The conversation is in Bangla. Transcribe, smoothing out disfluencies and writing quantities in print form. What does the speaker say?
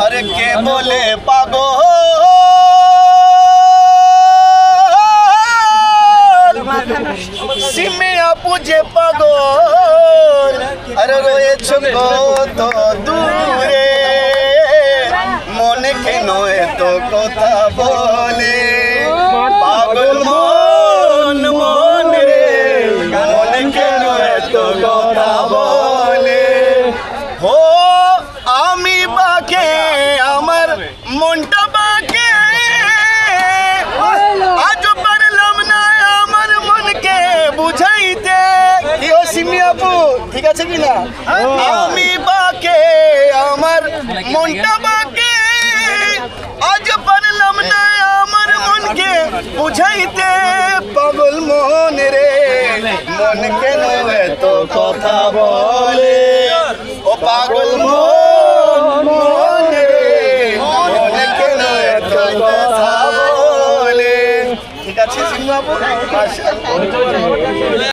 আরে কে বলে পাগল সিমে আপু যে পাগল আরে রয়েছ কত দূরে মনে কেন এত কথা বলে পাগল মন মন রে মনে কেন এত কথা বলে হো আমি বাকে আমার মনটা বাকে আজ পারলাম না আমার মনকে বুঝাইতে ইও সিমি আপু ঠিক আছে কি না আমি বাকে আমার মনটা বাকে আজ পারলাম না আমার মনকে বুঝাইতে পাগল মন রে মন কেন এত কথা বলে ও পাগল মন মন রে মন কেন এত কথা বলে ঠিক আছে সিমি আপু মাশাআল্লাহ।